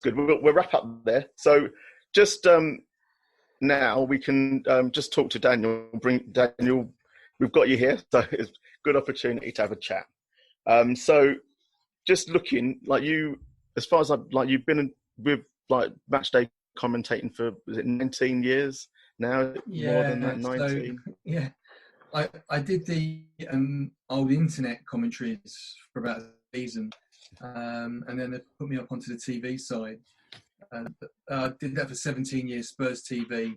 good. We'll wrap up there. So just now we can just talk to Daniel. Bring Daniel. We've got you here, so it's a good opportunity to have a chat. So just looking like you, as far as you've been with like match day commentating for, is it 19 years now? Yeah, more than that, 19. So, yeah. I did the old internet commentaries for about a season, and then they put me up onto the TV side. I did that for 17 years, Spurs TV.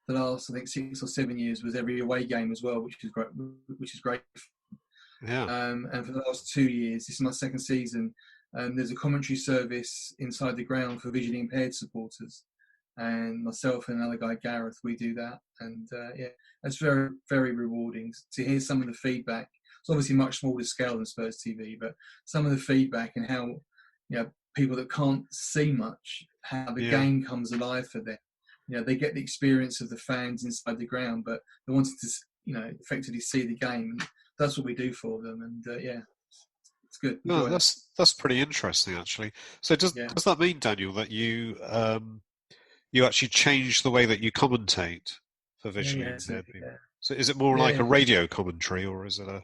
The last, I think, 6 or 7 years was every away game as well, which is great. Yeah. And for the last 2 years, this is my second season. There's a commentary service inside the ground for visually impaired supporters, and myself and another guy, Gareth, we do that. And it's very, very rewarding to hear some of the feedback. It's obviously much smaller scale than Spurs TV, but some of the feedback and how, people that can't see much, how the game comes alive for them. They get the experience of the fans inside the ground, but they wanted to, effectively see the game. And that's what we do for them. And it's good. No, that's pretty interesting, actually. So does that mean, Daniel, that you actually change the way that you commentate for visually impaired people? Yeah. So is it more like a radio commentary, or is it a?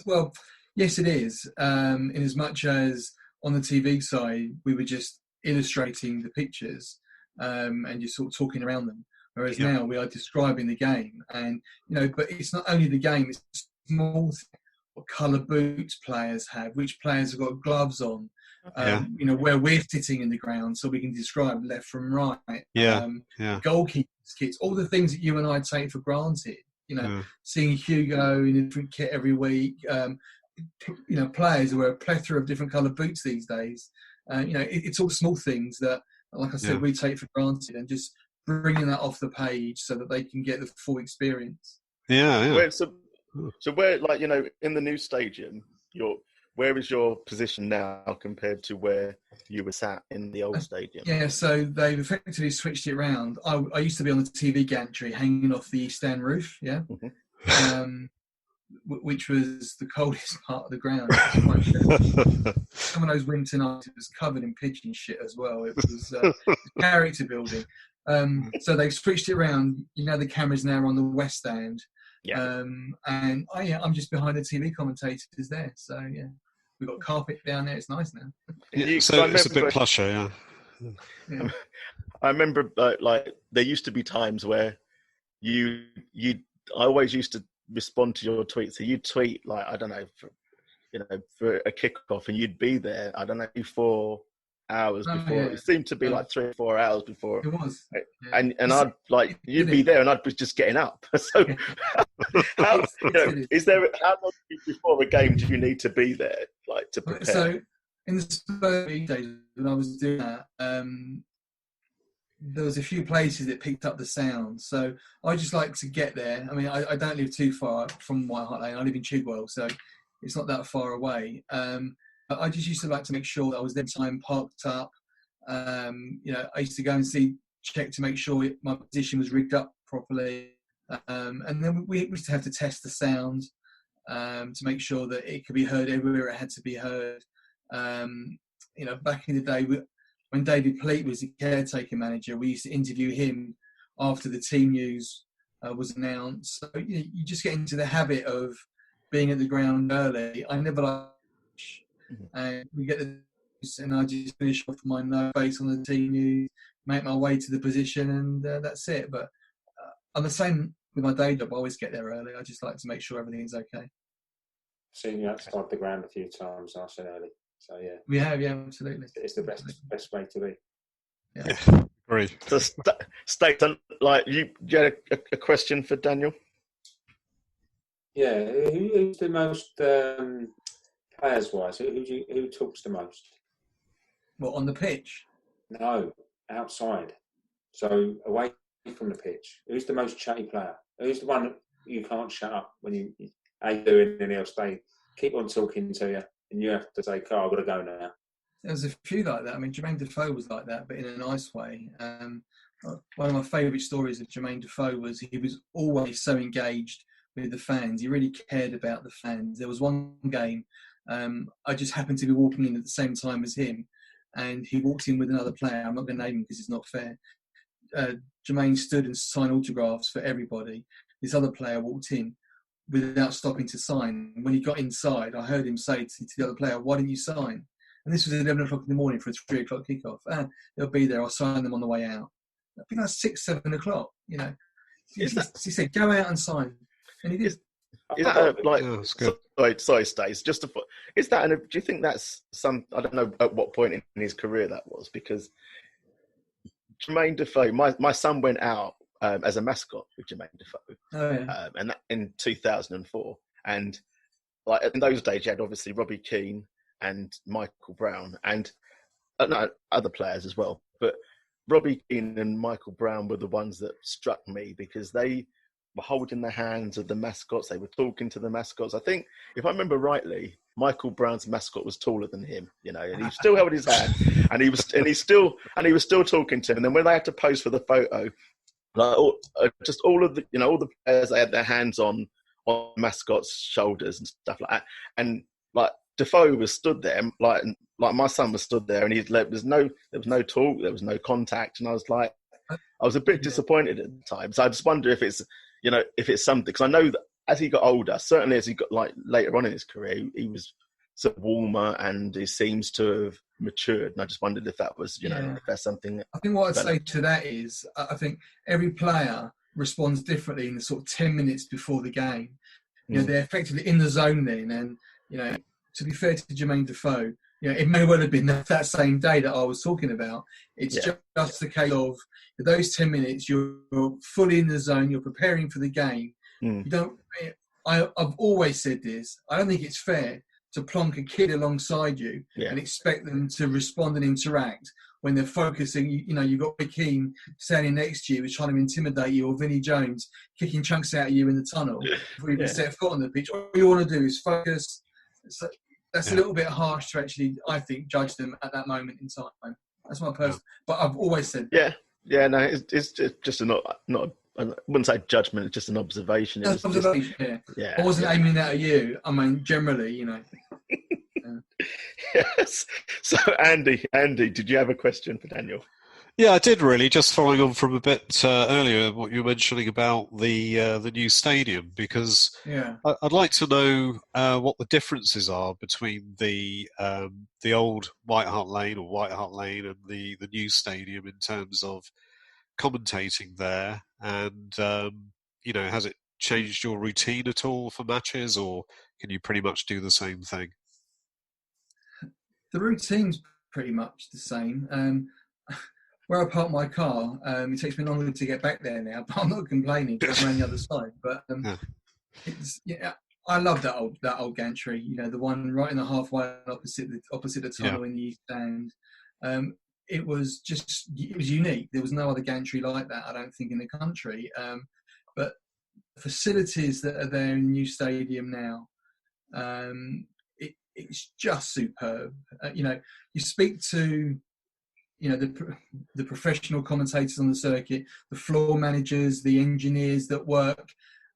Well, yes, it is. In as much as on the TV side, we were just illustrating the pictures and just sort of talking around them. Whereas now we are describing the game, and but it's not only the game; it's small things. What colour boots players have, which players have got gloves on, where we're sitting in the ground, so we can describe left from right. Goalkeepers' kits, all the things that you and I take for granted. Seeing Hugo in a different kit every week. Players who wear a plethora of different colour boots these days. It's all small things that, like I said, we take for granted, and just bringing that off the page so that they can get the full experience. So where, in the new stadium, where is your position now compared to where you were sat in the old stadium? Yeah, so they've effectively switched it around. I used to be on the TV gantry hanging off the East End roof, which was the coldest part of the ground. Some of those winter nights, it was covered in pigeon shit as well. It was character building. So they've switched it around. The cameras now are on the West Stand. And I'm just behind the TV commentators there. So we've got carpet down there. It's nice now. So it's a bit plusher, I remember there used to be times where I always used to respond to your tweets. So you'd tweet I don't know, for a kickoff, and you'd be there. I don't know, 4 hours before. It seemed to be 3 or 4 hours before. It was, and I'd you'd be there, and I'd be just getting up. So, how long before a game do you need to be there, to prepare? So, in the Spurs days when I was doing that, there was a few places that picked up the sound. So I just like to get there. I mean, I don't live too far from White Hart Lane. I live in Chigwell, so it's not that far away. I just used to like to make sure that I was there time parked up. I used to go and check to make sure my position was rigged up properly. And then we used to have to test the sound to make sure that it could be heard everywhere it had to be heard. Back in the day, when David Pleat was the caretaker manager, we used to interview him after the team news was announced. So you just get into the habit of being at the ground early. I never like, and we get the news, and I just finish off my note based on the team news, make my way to the position, and that's it. But I'm the same with my day job. I always get there early. I just like to make sure everything's okay. Seen you outside the ground a few times, nice and early. So we have, absolutely. It's the best way to be. Yeah, great. So, Stacey, you had a question for Daniel? Yeah, who's the most players-wise? Who talks the most? What, on the pitch? No, outside. So away from the pitch. Who's the most chatty player? Who's the one that you can't shut up when you do anything else? They keep on talking to you, and you have to say, "Carl, I've got to go now." There's a few like that. I mean, Jermaine Defoe was like that, but in a nice way. One of my favourite stories of Jermaine Defoe was he was always so engaged with the fans. He really cared about the fans. There was one game, I just happened to be walking in at the same time as him, and he walked in with another player. I'm not going to name him because it's not fair. Jermaine stood and signed autographs for everybody. This other player walked in without stopping to sign. When he got inside, I heard him say to the other player, "Why didn't you sign?" And this was at 11 o'clock in the morning for a 3 o'clock kickoff. They'll be there. I'll sign them on the way out. I think that's 6, 7 o'clock. You know, he said, "Go out and sign," and he did. Is that sorry, Stace. Do you think that's some? I don't know at what point in his career that was, because Jermaine Defoe. My son went out as a mascot with Jermaine Defoe, and that in 2004. And like in those days, you had obviously Robbie Keane and Michael Brown, and other players as well. But Robbie Keane and Michael Brown were the ones that struck me because they were holding the hands of the mascots. They were talking to the mascots. I think, if I remember rightly, Michael Brown's mascot was taller than him, you know, and he still held his hand, and he was still talking to him. And then when they had to pose for the photo, like all of the players, they had their hands on mascots' shoulders and stuff like that. And like Defoe was stood there, like my son was stood there, and there was no talk, there was no contact, and I was a bit disappointed at the time. So I just wonder if it's something, because I know that as he got older, certainly as he got like later on in his career, he was sort of warmer and he seems to have matured. And I just wondered if that was, if that's something. I think what I'd say to that is, I think every player responds differently in the sort of 10 minutes before the game. You know, they're effectively in the zone then, and to be fair to Jermaine Defoe, it may well have been that same day that I was talking about. It's just the case of those 10 minutes, you're fully in the zone, you're preparing for the game. You don't. I've always said this. I don't think it's fair to plonk a kid alongside you and expect them to respond and interact when they're focusing. You've got Rick Keane standing next to you, who's trying to intimidate you, or Vinnie Jones kicking chunks out of you in the tunnel before you even set foot on the pitch. All you want to do is focus. So that's a little bit harsh to actually, I think, judge them at that moment in time. That's my personal. But I've always said. No, it's just not. I wouldn't say judgment, it's just an observation. I wasn't aiming that at you. I mean, generally, Yes. So, Andy, did you have a question for Daniel? Yeah, I did really. Just following on from a bit earlier, what you were mentioning about the new stadium, because I'd like to know what the differences are between the old White Hart Lane and the new stadium in terms of commentating there, and has it changed your routine at all for matches, or can you pretty much do the same thing? The routine's pretty much the same. Where I park my car, it takes me longer to get back there now, but I'm not complaining because I'm on the other side. But I love that old gantry. The one right in the halfway opposite the tunnel in the east stand. It was unique. There was no other gantry like that, I don't think, in the country. But the facilities that are there in the new stadium now, it's just superb. You speak to the professional commentators on the circuit, the floor managers, the engineers that work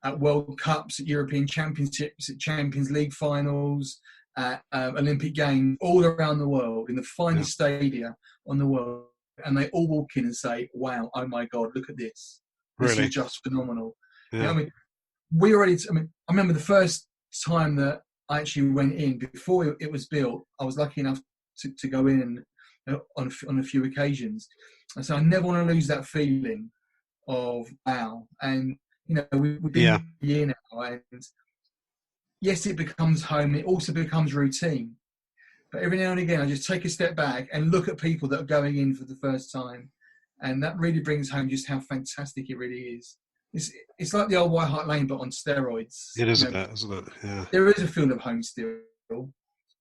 at World Cups, at European Championships, at Champions League finals, at Olympic Games, all around the world, in the finest stadia on the world, and they all walk in and say, "Wow, oh my God, look at this! This is just phenomenal." Yeah. I remember the first time that I actually went in before it was built. I was lucky enough to go in on a few occasions, and so I never want to lose that feeling of wow. And we've been a year now, and yes, it becomes home. It also becomes routine. But every now and again, I just take a step back and look at people that are going in for the first time, and that really brings home just how fantastic it really is. It's like the old White Hart Lane, but on steroids. It is a bit, isn't it? Yeah. There is a feel of home still.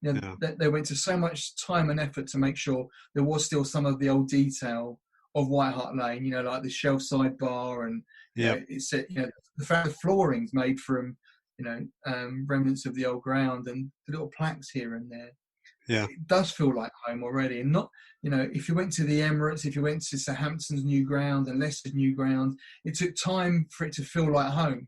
They went to so much time and effort to make sure there was still some of the old detail of White Hart Lane. like the shelf side bar, and it's the fact the flooring's made from remnants of the old ground, and the little plaques here and there. Yeah, it does feel like home already. And not, if you went to the Emirates, if you went to Southampton's new ground and Leicester's new ground, it took time for it to feel like home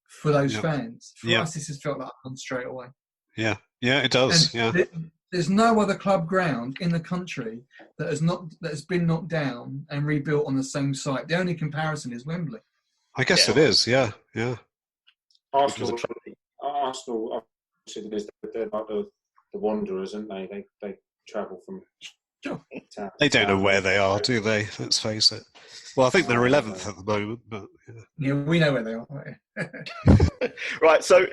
for those fans. For us, this has felt like home straight away. Yeah, it does. And there's no other club ground in the country that has been knocked down and rebuilt on the same site. The only comparison is Wembley. I guess it is. Yeah. Arsenal, obviously, because they're like the Wanderers, aren't they? They travel from. Sure. They don't know where they are, do they? Let's face it. Well, I think they're 11th at the moment, but yeah, we know where they are. Right. So,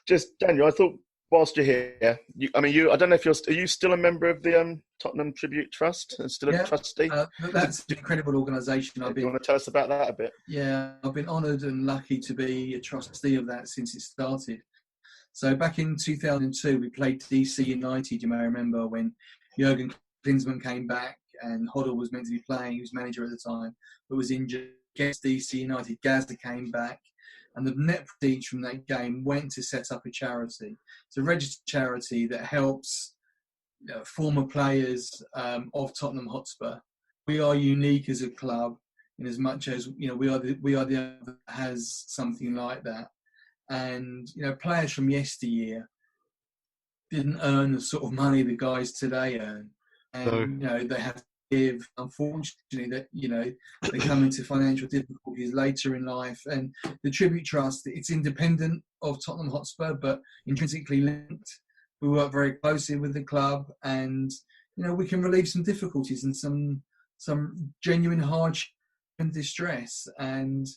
just Daniel, I thought whilst you're here, I don't know if are you still a member of the Tottenham Tribute Trust and still a trustee? That's an incredible organisation. Do you want to tell us about that a bit? Yeah, I've been honoured and lucky to be a trustee of that since it started. So back in 2002, we played DC United. You may remember when Jurgen Klinsmann came back and Hoddle was meant to be playing. He was manager at the time, but was injured against DC United. Gazza came back, and the net proceeds from that game went to set up a charity. It's a registered charity that helps former players of Tottenham Hotspur. We are unique as a club in as much as we are the other that has something like that. And players from yesteryear didn't earn the sort of money the guys today earn, and they have to give. Unfortunately, that they come into financial difficulties later in life. And the Tribute Trust, it's independent of Tottenham Hotspur, but intrinsically linked. We work very closely with the club, and we can relieve some difficulties and some genuine hardship and distress. And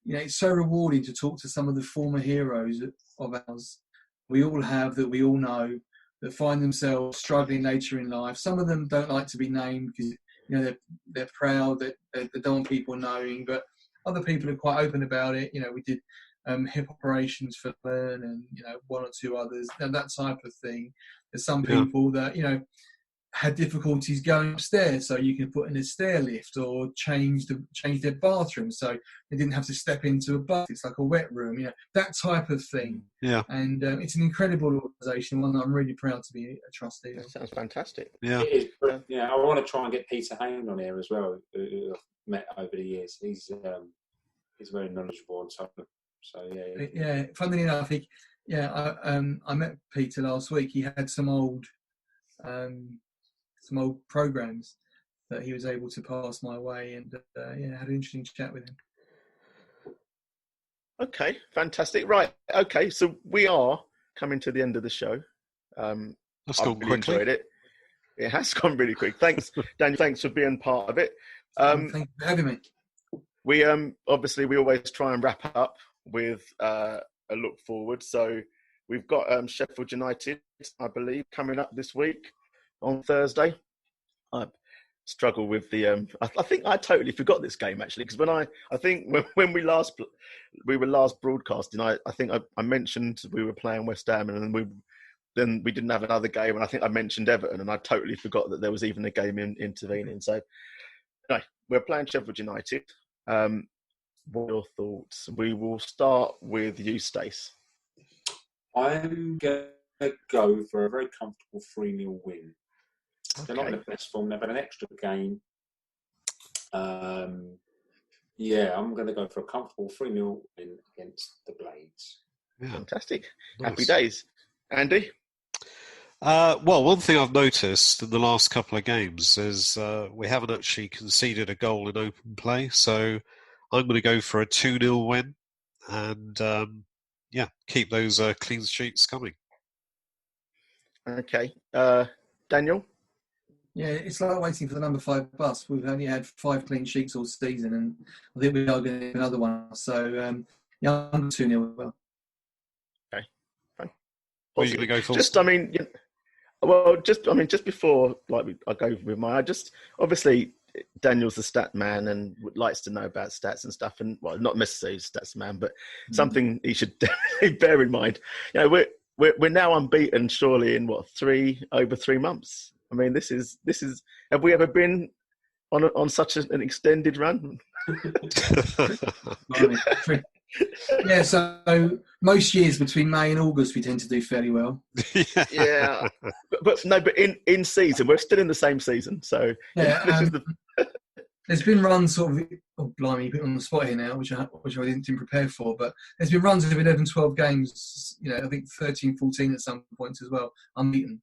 it's so rewarding to talk to some of the former heroes of ours. We all know that find themselves struggling later in life. Some of them don't like to be named because they're proud that they don't want people knowing, but other people are quite open about it. We did hip operations for Wynne and one or two others, and that type of thing. There's some people that had difficulties going upstairs, so you can put in a stair lift or change their bathroom so they didn't have to step into a bath. It's like a wet room, that type of thing. Yeah. And it's an incredible organisation, one that I'm really proud to be a trustee of. That sounds fantastic. Yeah. It is, I want to try and get Peter Hain on here as well, who I've met over the years. He's very knowledgeable on Tottenham. So yeah. Funnily enough, I met Peter last week. He had some old programs that he was able to pass my way, and had an interesting chat with him. Okay, fantastic. Right, okay, so we are coming to the end of the show. That's gone quickly. Enjoyed it. It has gone really quick. Thanks, Daniel. Thanks for being part of it. Thank you for having me. We obviously we always try and wrap up with a look forward. So we've got Sheffield United, I believe, coming up this week on Thursday. I struggle with the. I think I totally forgot this game actually, because when we were last broadcasting, I think I mentioned we were playing West Ham, and then we didn't have another game, and I think I mentioned Everton, and I totally forgot that there was even a game intervening. So, anyway, we're playing Sheffield United. What are your thoughts? We will start with you, Stacey. I'm going to go for a very comfortable 3-0 win. Okay. They're not in the best form. They've had an extra game. I'm going to go for a comfortable 3-0 win against the Blades. Yeah. Fantastic. Nice. Happy days. Andy? Well, one thing I've noticed in the last couple of games is we haven't actually conceded a goal in open play. So I'm going to go for a 2-0 win and, keep those clean sheets coming. Okay. Daniel? Yeah, it's like waiting for the number 5 bus. We've only had 5 clean sheets all season, and I think we are going to have another one. So, I'm 2-0 as well. Okay. Fine. What are you going to go for? Just before I go with mine, obviously Daniel's the stat man and likes to know about stats and stuff, and not necessarily stats man, but something he should definitely bear in mind. We're now unbeaten, surely in over 3 months. I mean, this is. Have we ever been on such an extended run? Yeah, so most years between May and August we tend to do fairly well. Yeah, but in season we're still in the same season. So there's been runs sort of Oh, blimey, you put me on the spot here now, which I didn't prepare for. But there's been runs of 11, 12 games, I think 13, 14 at some points as well, unbeaten.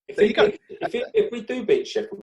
If we do beat Sheffield